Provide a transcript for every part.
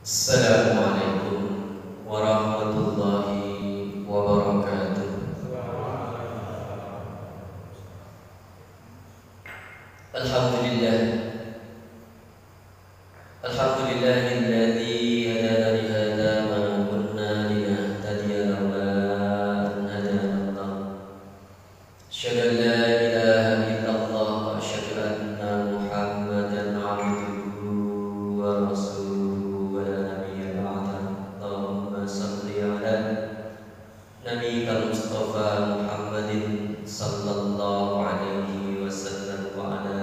Assalamualaikum warahmatullahi wabarakatuh. Alhamdulillah, alhamdulillahilladzi hadana li hadza ma kunna linahtadiya laula an hadana Allah. Asyhadu an la ilaha illallah wa asyhadu anna Muhammadan abduhu wa rasuluhu wa la nabiyya ba'dahu. Allahumma shalli ala nabiyyikal mustafa Muhammadin sallallahu alaihi wasallam wa ala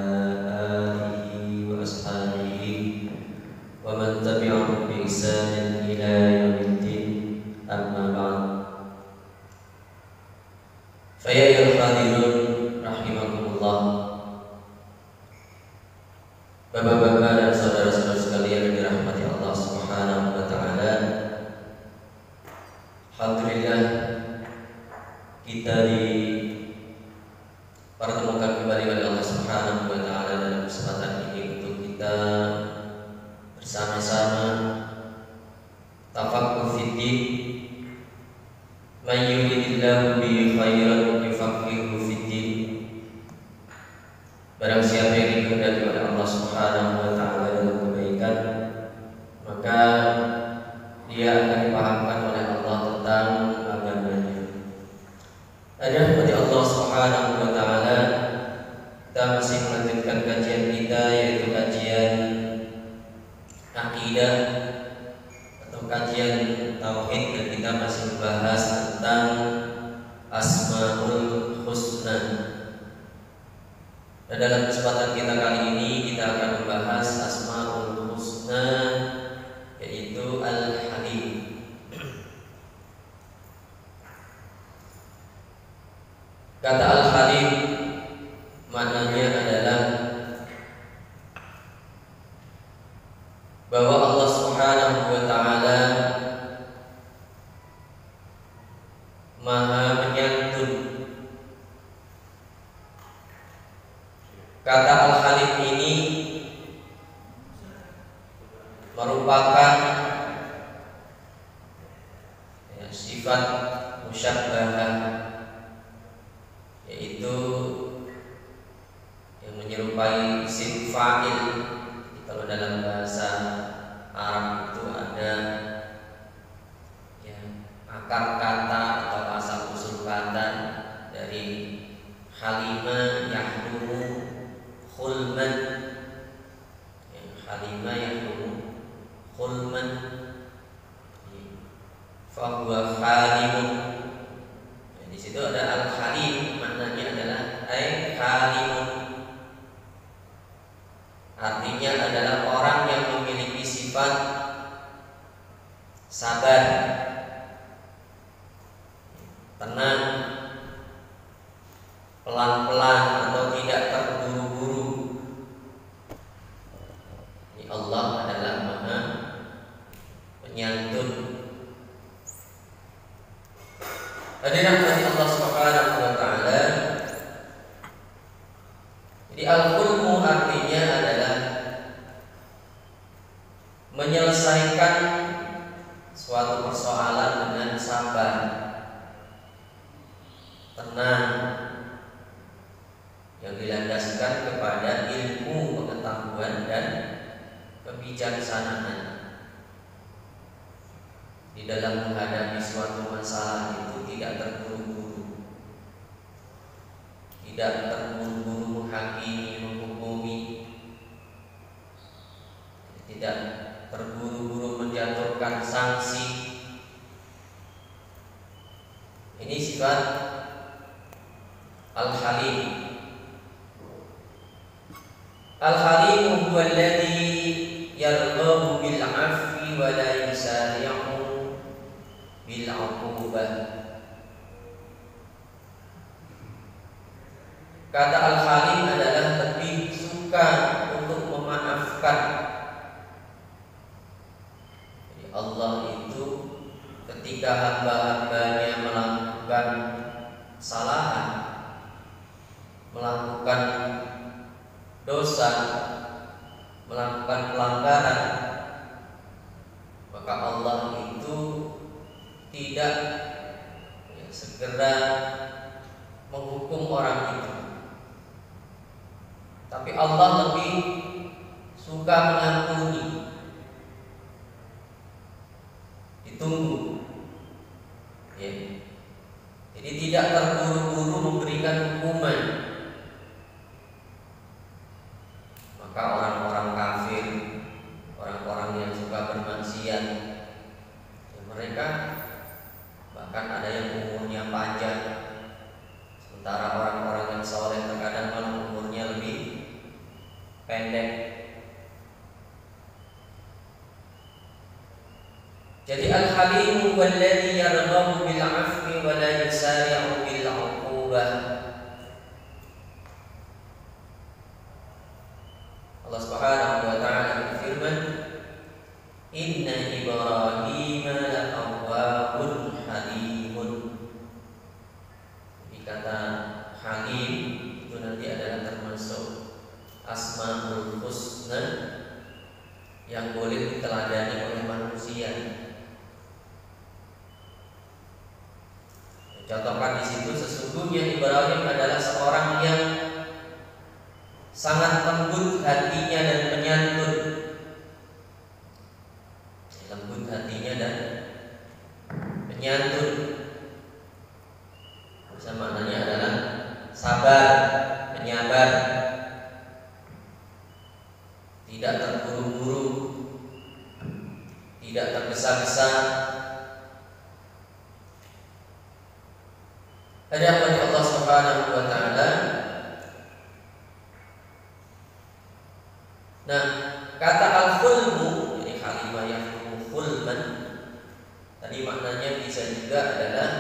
alihi wa ashabihi wa man tabi'ahum bi ihsanin ila yaumiddin. Amma ba'd. Fa ya ayyuhal hadirun rahimakumullah. Bapak-bapak dan saudara-saudara sekalian yang dirahmati Allah Subhanahu wa taala. Alhamdulillah kita dipertemukan kembali oleh Allah Subhanahu wa taala dalam kesempatan ini untuk kita bersama-sama tafakkur fiddin. Man yuridillahu bihi khairan yufaqihuhu fiddin. Barang siapa yang dikehendaki oleh Allah Subhanahu wa taala dalam kebaikan, maka dia akan dipahamkan oleh Allah tentang agamanya. Ada kepada Allah Subhanahu wa taala, kita masih melanjutkan kajian kita, yaitu kajian akidah atau kajian tauhid, dan kita masih membahas tentang Asmaul Husna. Dan dalam kesempatan kita kali ini kita akan membahas Asmaul Husna, yaitu Al-Halim. Kata Al-Halim maknanya adalah bahwa Allah Subhanahu wa taala Maha menyantun. Kata Al-Halim ini merupakan sifat musyabbahah, yaitu yang menyerupai isim fa'il. Kalau dalam bahasa Arab itu ada akar kata atau asal usul kata dari halima yahlumu khulman. Halima yahlumu khulman fahuwa halimun. Di situ ada al-halim, maknanya adalah halimun. Artinya adalah orang yang memiliki sifat sabar, tenang, pelan-pelan, atau tidak terburu-buru. Ini Allah adalah Maha Penyantun. Hadirin dari Allah Subhanahu wa taala. Jadi al-hulmu artinya adalah menyelesaikan suatu persoalan dengan sabar, tenang, yang dilandaskan kepada ilmu, pengetahuan, dan kebijaksanaan. Di dalam menghadapi suatu masalah itu tidak terburu-buru, tidak terburu-buru menghakimi, menghukumi, tidak terburu-buru menjatuhkan sanksi. Ini sifat Al-Halim. Al-Halim huwa alladhi yarghabu bil 'afwi wa la yusari'u bil 'uqubah. Kata Al-Halim adalah lebih suka untuk memaafkan. Jadi Allah itu ketika hamba-hambanya melakukan kesalahan, melakukan dosa, melakukan pelanggaran, tidak segera menghukum orang itu. Tapi Allah lebih suka mengampuni, ditunggu. Jadi tidak terburu-buru memberikan hukuman. Maka orang-orang kafir, orang-orang yang suka bermaksiat, mereka bahkan ada yang umurnya panjang, sementara orang-orang yang soleh terkadang malah umurnya lebih pendek. Jadi al-halimu walladhi yarghabu bil 'afwi wa la yusari'u bil 'uqubah. Allah Subhanahu wa taala berfirman, "Inna Ibrahima la'awwahun halimun." Jadi kata halim itu nanti adalah termasuk Asmaul Husna yang boleh diteladani oleh manusia. Contohkan di situ, sesungguhnya Ibrahim adalah seorang yang sangat lembut hatinya dan penyantun. Lembut hatinya dan penyantun, bisa maknanya adalah sabar, penyabar, tidak terburu-buru, tidak tergesa-gesa. Ada Allah Subhanahu wa taala. Nah, kata al-khulmu, jadi kalimah yang khulman, tadi maknanya bisa juga adalah,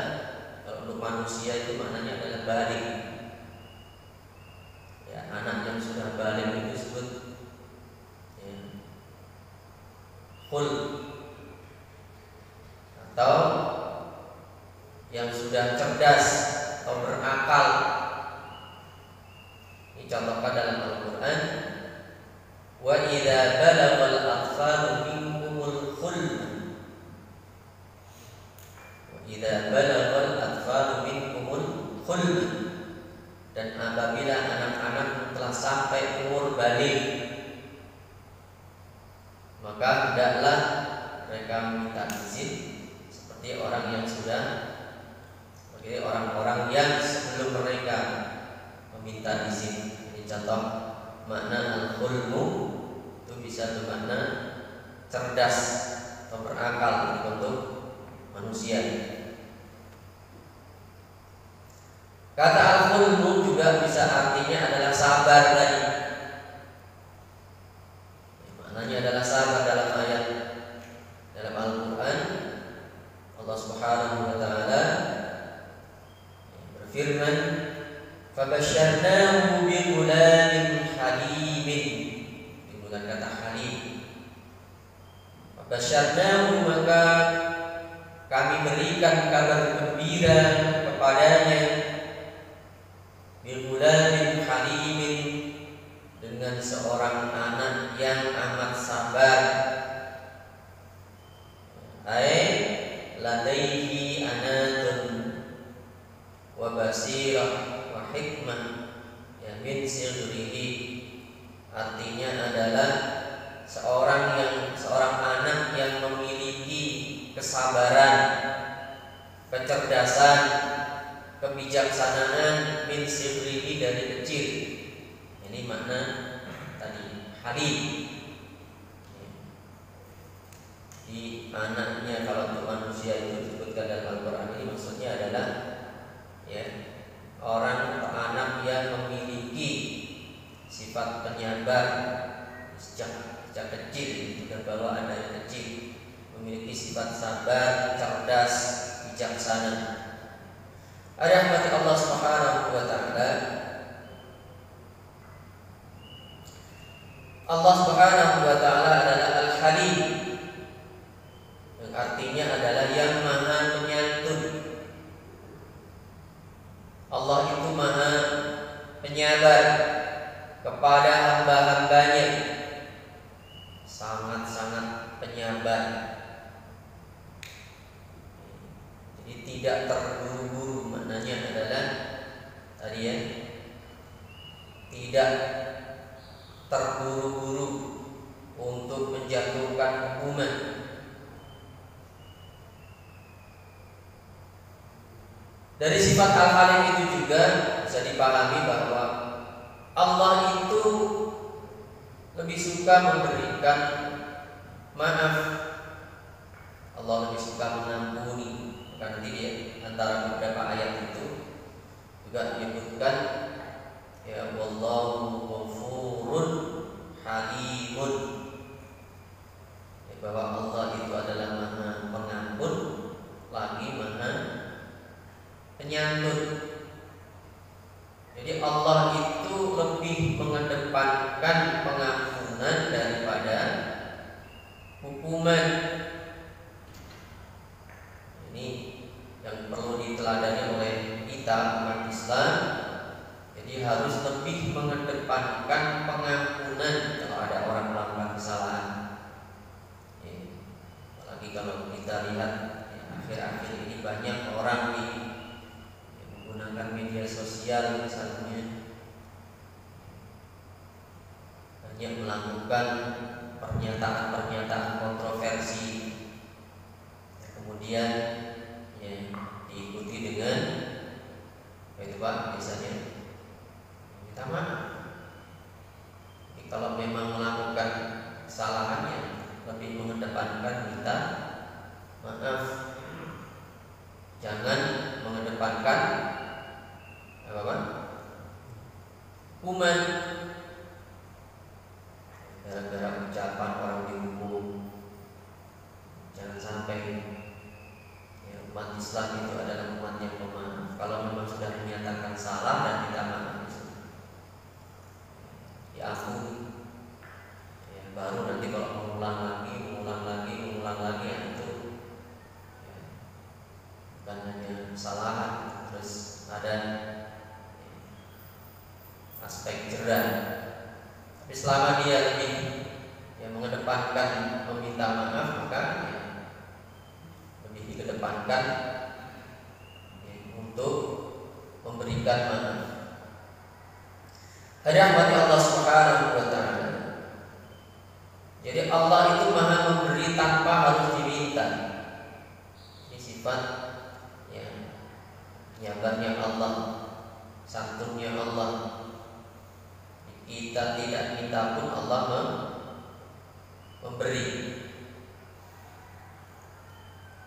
kalau untuk manusia itu maknanya adalah balik. Ya, anak yang sudah balik itu disebut khul, atau yang sudah cerdas atau berakal. Ini contohkan dalam Al-Quran, wa idza balagal atfalu minkumul khulm, wa idza balagal atfalu minkumul khulm, dan apabila anak-anak telah sampai umur balik, maka hendaklah mereka meminta izin seperti orang yang sudah, seperti orang-orang yang sebelum mereka meminta izin. Ini contoh makna al-khulmu itu bisa bermakna cerdas atau berakal untuk manusia. Kata al-khulmu juga bisa artinya adalah sabar tadi. Maknanya adalah sabar dalam ayat dalam Al-Quran. Allah Subhanahu wa taala berfirman, "Fabasyarnahu bighulamin halimin." Dengan kata halim. Fabasyarnahu, maka kami berikan kabar gembira kepadanya, bighulamin halimin, dengan seorang anak yang amat sabar. Ladaihi anatun wa basirah wa hikmah, ya min sirrihi. Artinya adalah seorang anak yang memiliki kesabaran, kecerdasan, kebijaksanaan, min sirrihi, dari kecil. Ini makna tadi halim. Di anaknya, kalau untuk manusia itu disebutkan dalam Al-Quran ini maksudnya adalah orang atau anak yang memiliki sifat penyabar sejak kecil, dan bawaan dari kecil, memiliki sifat sabar, cerdas, bijaksana. Ada rahmat Allah Subhanahu wa taala. Allah Subhanahu wa taala adalah Al-Halim, yang artinya adalah yang maha penyantun. Allah itu maha penyabar kepada hamba-hambanya, sangat-sangat penyabar. tidak terburu-buru. Maknanya adalah tadi ya, tidak terburu-buru untuk menjatuhkan hukuman. Dari sifat al-halim itu juga bisa dipahami bahwa Allah itu lebih suka memberikan maaf. Allah lebih suka mengampuni. Karena nanti dia antara beberapa ayat itu juga menyebutkan ya wallahu ghafurun halimun, ya, bahwa Allah itu adalah Maha Pengampun lagi Maha Penyantun. Jadi Allah itu lebih mengedepankan pengampunan daripada hukuman. Ini yang perlu diteladani oleh kita umat Islam. Jadi harus lebih mengedepankan pengampunan kalau ada orang melakukan kesalahan. Apalagi kalau kita lihat ya, akhir-akhir ini banyak orang menggunakan media sosial misalnya, banyak melakukan pernyataan-pernyataan kontroversi, kemudian ya, diikuti dengan apa itu Pak biasanya minta maaf. Jadi kalau memang melakukan kesalahannya lebih mengedepankan minta maaf, jangan mengedepankan apa hukuman. Gara-gara ucapan orang dihukum, jangan sampai ya, umat Islam itu adalah umat yang pemaaf. Kalau memang sudah menyatakan salah dan minta maaf, diampuni. Ya, baru nanti kalau mengulang lagi ya, itu ya, bukan hanya kesalahan, terus ada ya, aspek jerah. Tapi selama dia lebih ya, mengedepankan meminta maaf, maka ya, lebih dikedepankan ya, untuk memberikan maaf. Rahmati Allah Subhanahu wa Ta'ala. Jadi Allah itu Maha memberi tanpa harus diminta. Ini sifat ya, nyabarnya Allah, santunnya Allah. Kita tidak minta pun Allah memberi.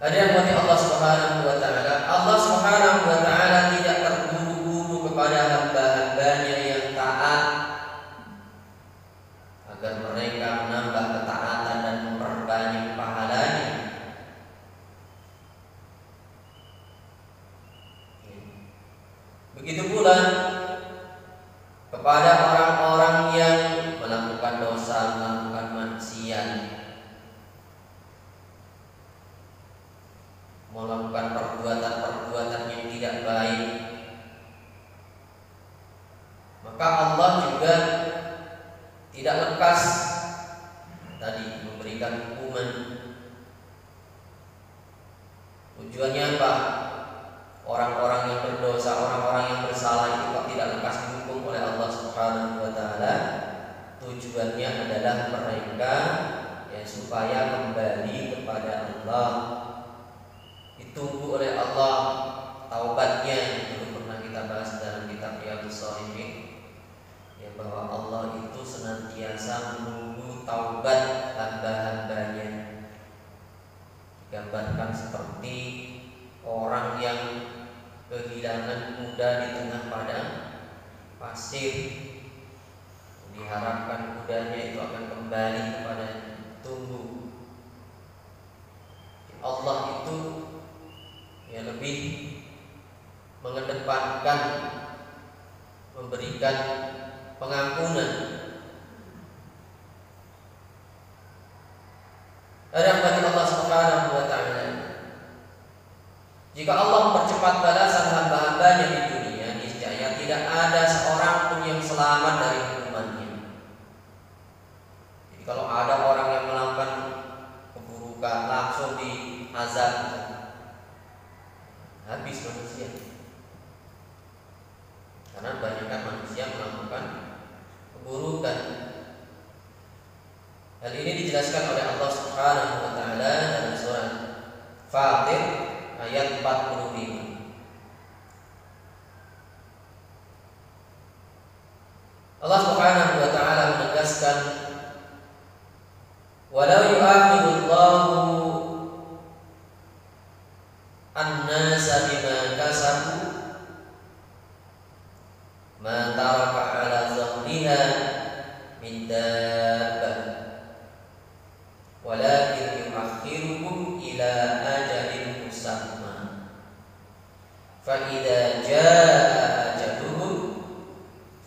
Ada yang mati Allah Subhanahu wa Ta'ala. Allah Subhanahu wa Ta'ala tidak terburu-buru kepada hamba-hambanya yang taat agar mereka menambah ketaatan dan memperbanyak pahalanya. Begitu pula kepada orang-orang yang melakukan dosa, melakukan maksiat, melakukan perbuatan-perbuatan yang tidak baik, maka Allah juga tidak lekas tadi memberikan hukuman. Tujuannya apa? Orang-orang yang berdosa, orang-orang yang bersalah itu kok tidak lekas dihukum oleh Allah Subhanahu wa Ta'ala. Tujuannya adalah mereka ya, supaya kembali kepada Allah, ditunggu oleh Allah taubatnya. Itu pernah kita bahas dalam kitab Riyadhus Shalihin ya, bahwa Allah itu senantiasa menunggu taubat hamba-hambanya. Digambarkan seperti orang yang kehilangan kuda di tengah padang pasir. Diharapkan kudanya itu akan kembali kepada tunggu. Allah itu ya lebih mengedepankan memberikan pengampunan. Rahmat Allah Subhanahu wa Ta'ala. Jika Allah mempercepat balasan hamba-hambanya di dunia, niscaya tidak ada seorang pun yang selamat dari hukumannya. Jadi kalau ada orang yang melakukan keburukan langsung diazab, dijelaskan oleh Allah Subhanahu wa taala dalam surah Fatir ayat 45. Allah Subhanahu wa taala menegaskan, walau yu'akhidullahu an-nasa bima kasabu ma taraka 'ala dhahriha min dabbah walakin yu'akhiruhum ila ajalin musamma fa idza jaa ajaluhum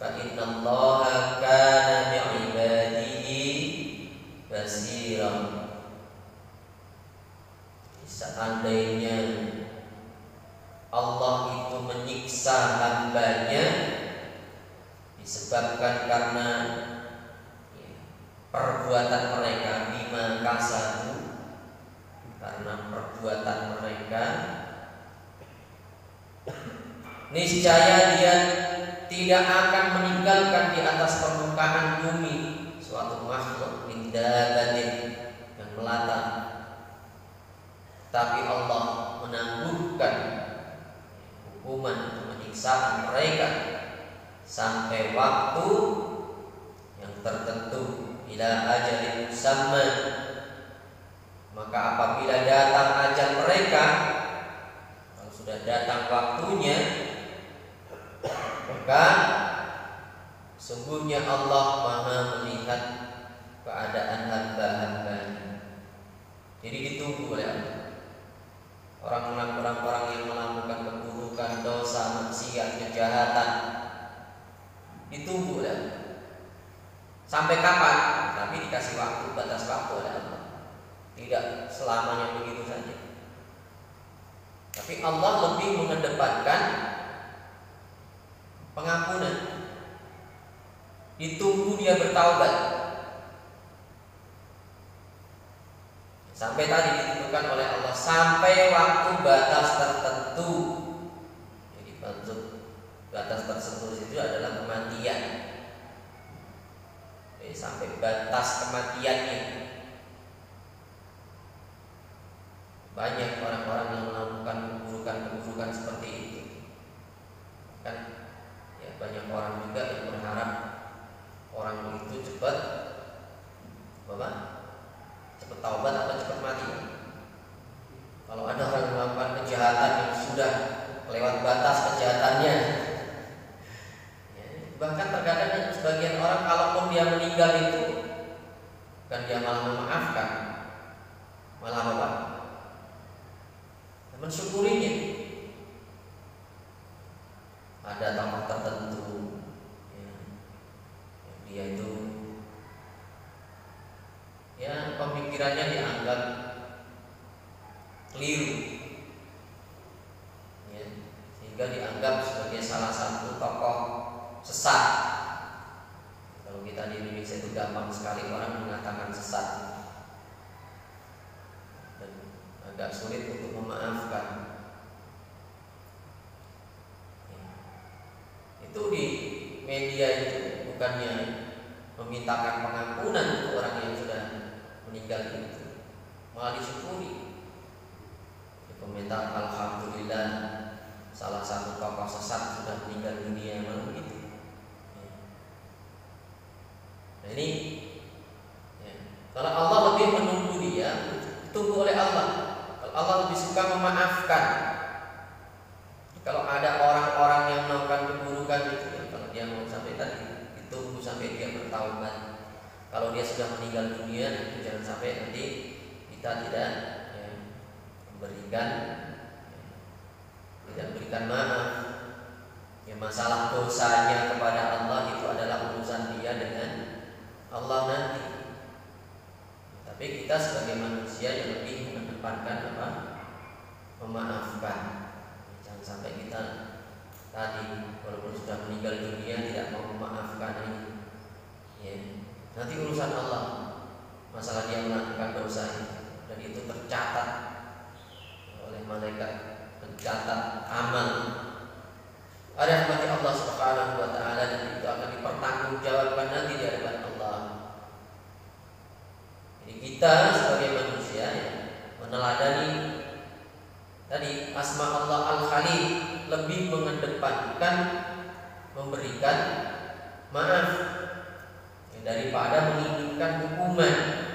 fa innallaha kana bi'ibadihi basira. Seandainya Allah itu menyiksa hambanya disebabkan karena perbuatan mereka, bima kasabu, karena perbuatan mereka, niscaya dia tidak akan meninggalkan di atas permukaan bumi suatu makhluk min dabbatin yang melata, tapi Allah menangguhkan hukuman penyiksaan mereka sampai waktu yang tertentu, ila ajalin musamma. Maka apabila datang ajal mereka, kalau sudah datang waktunya, maka sungguhnya Allah Maha melihat keadaan hamba-hambanya. Jadi ditunggu oleh Allah. Orang-orang yang melakukan keburukan, dosa, maksiat, kejahatan, ditunggu oleh Allah. Sampai kapan? Tapi dikasih waktu, batas waktu oleh Allah. Tidak selamanya begitu saja. Tapi Allah lebih mengedepankan pengampunan. Ditunggu dia bertaubat. Sampai tadi ditentukan oleh Allah sampai waktu batas tertentu. Jadi batas tertentu itu adalah kematian. Jadi sampai batas kematiannya. Banyak orang-orang yang melakukan keburukan seperti itu. Kan ya, banyak orang juga yang berharap orang itu cepat taubat atau cepat mati. Kalau ada orang yang melakukan kejahatan yang sudah lewat batas kejahatannya, ya, bahkan terkadang sebagian orang kalaupun dia meninggal itu kan dia malah memaafkan, malah apa? Mensyukurinya. Ada tokoh tertentu ya, dia itu ya pemikirannya dianggap keliru ya, sehingga dianggap sebagai salah satu tokoh sesat. Kalau kita di Indonesia itu gampang sekali orang mengatakan sesat dan agak sulit untuk memaafkan ya. Itu di media itu bukannya memintakan pengampunan untuk orang yang sudah meninggal itu, malah disyukuri. Di komentar, alhamdulillah salah satu tokoh sesat sudah meninggal dunia, malah begitu. Nah ini ya, kalau Allah lebih menunggu dia, ditunggu oleh Allah. Kalau Allah lebih suka memaafkan. Kalau ada orang-orang yang melakukan keburukan itu, ya, kalau dia mau sampai tadi, ditunggu sampai dia bertaubat. Kalau dia sudah meninggal dunia, itu jangan sampai nanti kita tidak ya, berikan maaf. Ya, masalah dosanya kepada Allah itu adalah urusan dia dengan Allah nanti. Tapi kita sebagai manusia yang lebih mengedepankan apa? Memaafkan. Jangan sampai kita tadi walaupun sudah meninggal dunia tidak mau memaafkan ini. Ya. Nanti urusan Allah, masalah dia melakukan dosa dan itu tercatat oleh malaikat, tercatat amal. Ada rahmat Allah Subhanahu wa taala dan itu akan dipertanggungjawabkan nanti di hadapan Allah. Jadi kita sebagai manusia ya, meneladani tadi asma Allah Al-Halim, lebih mengedepankan memberikan maaf ya, daripada menginginkan hukuman.